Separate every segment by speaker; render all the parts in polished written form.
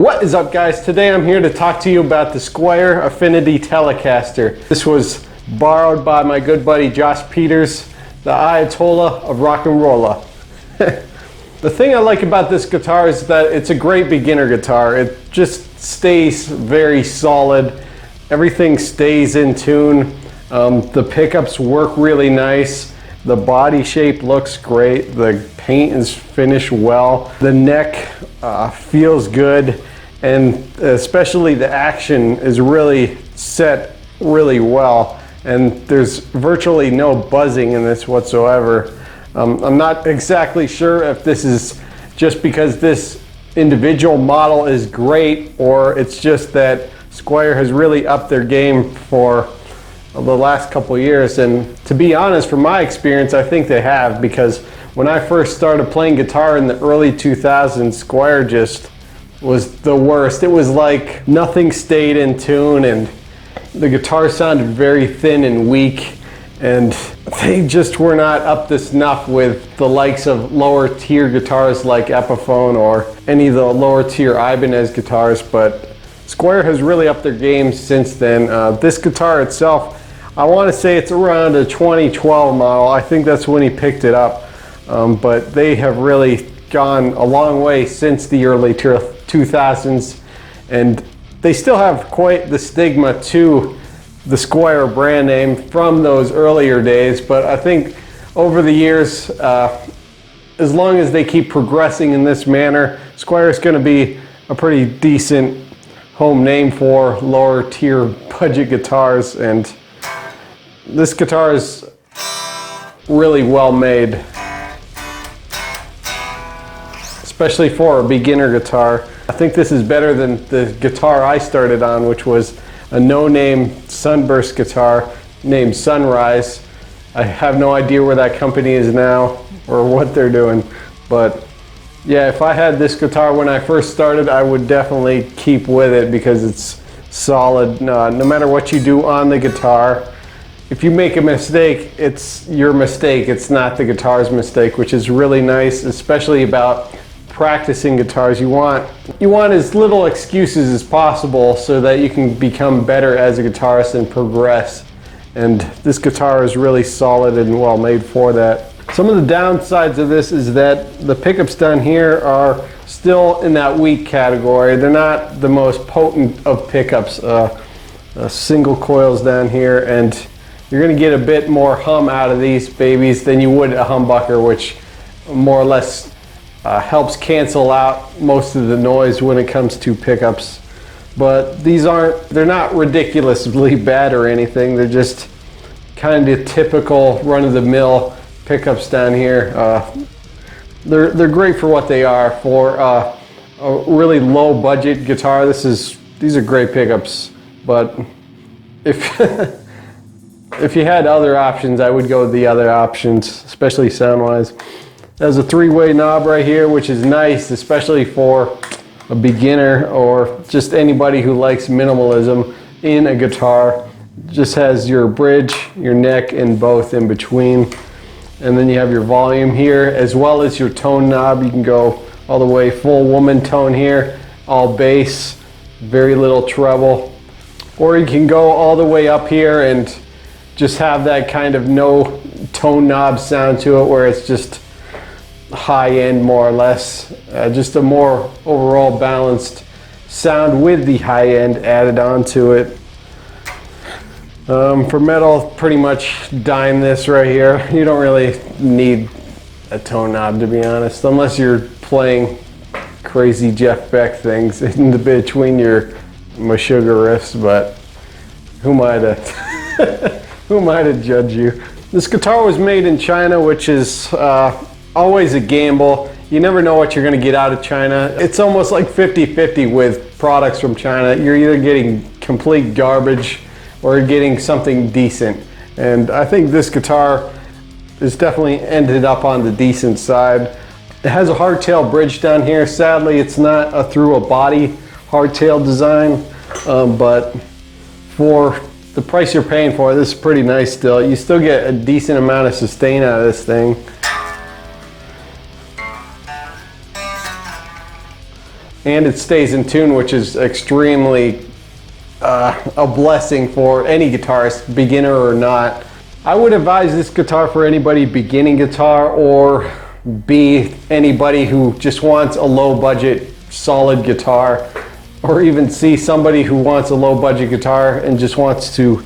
Speaker 1: What is up, guys? Today I'm here to talk to you about the Squier Affinity Telecaster. This was borrowed by my good buddy Josh Peters, the Ayatollah of rock and rolla. The thing I like about this guitar is that it's a great beginner guitar. It just stays very solid. Everything stays in tune. The pickups work really nice. The body shape looks great. The paint is finished well. The neck feels good, and especially the action is really set really well, and there's virtually no buzzing in this whatsoever. I'm not exactly sure if this is just because this individual model is great, or it's just that Squier has really upped their game for the last couple years. And to be honest, from my experience, I think they have, because when I first started playing guitar in the early 2000s, Squier just was the worst. It was like nothing stayed in tune, and the guitar sounded very thin and weak, and they just were not up to snuff with the likes of lower tier guitars like Epiphone or any of the lower tier Ibanez guitars. But Squier has really upped their game since then. This guitar itself, I want to say it's around a 2012 model. I think that's when he picked it up. But they have really gone a long way since the early 2000s, and they still have quite the stigma to the Squier brand name from those earlier days. But I think over the years, as long as they keep progressing in this manner, Squier is going to be a pretty decent home name for lower tier budget guitars. And this guitar is really well made, especially for a beginner guitar. I think this is better than the guitar I started on, which was a no-name Sunburst guitar named Sunrise. I have no idea where that company is now or what they're doing. But yeah, if I had this guitar when I first started, I would definitely keep with it because it's solid. No matter what you do on the guitar, if you make a mistake, it's your mistake. It's not the guitar's mistake, which is really nice, especially about practicing guitars. You want as little excuses as possible so that you can become better as a guitarist and progress. And this guitar is really solid and well made for that. Some of the downsides of this is that the pickups down here are still in that weak category. They're not the most potent of pickups. Single coils down here, and you're going to get a bit more hum out of these babies than you would a humbucker, which more or less helps cancel out most of the noise when it comes to pickups. But they're not ridiculously bad or anything. They're just kind of typical run-of-the-mill pickups down here. They're great for what they are. For a really low budget guitar, these are great pickups. But if if you had other options, I would go with the other options, especially sound-wise. There's a three-way knob right here, which is nice, especially for a beginner or just anybody who likes minimalism in a guitar. Just has your bridge, your neck, and both in between. And then you have your volume here, as well as your tone knob. You can go all the way full woman tone here, all bass, very little treble. Or you can go all the way up here and just have that kind of no tone knob sound to it, where it's just high end more or less. Just a more overall balanced sound with the high end added onto it. For metal, pretty much dime this right here. You don't really need a tone knob, to be honest, unless you're playing crazy Jeff Beck things in the between your Meshuggah riffs, but who am I to who am I to judge you? This guitar was made in China, which is always a gamble. You never know what you're going to get out of China. It's almost like 50-50 with products from China. You're either getting complete garbage or getting something decent. And I think this guitar is definitely ended up on the decent side. It has a hardtail bridge down here. Sadly, it's not a through a body hardtail design, but for the price you're paying for it, this is pretty nice still. You still get a decent amount of sustain out of this thing. and it stays in tune, which is extremely a blessing for any guitarist, beginner or not. I would advise this guitar for anybody beginning guitar, or B, anybody who just wants a low budget solid guitar, or even C, somebody who wants a low budget guitar and just wants to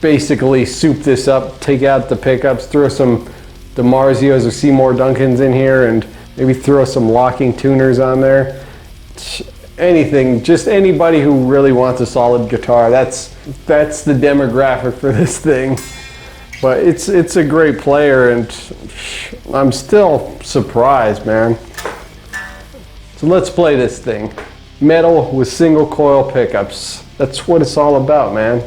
Speaker 1: basically soup this up, take out the pickups, throw some DiMarzios or Seymour Duncans in here, and maybe throw some locking tuners on there. Anything, just anybody who really wants a solid guitar. That's the demographic for this thing. But it's a great player, and I'm still surprised, man. So let's play this thing. Metal with single coil pickups. That's what it's all about, man.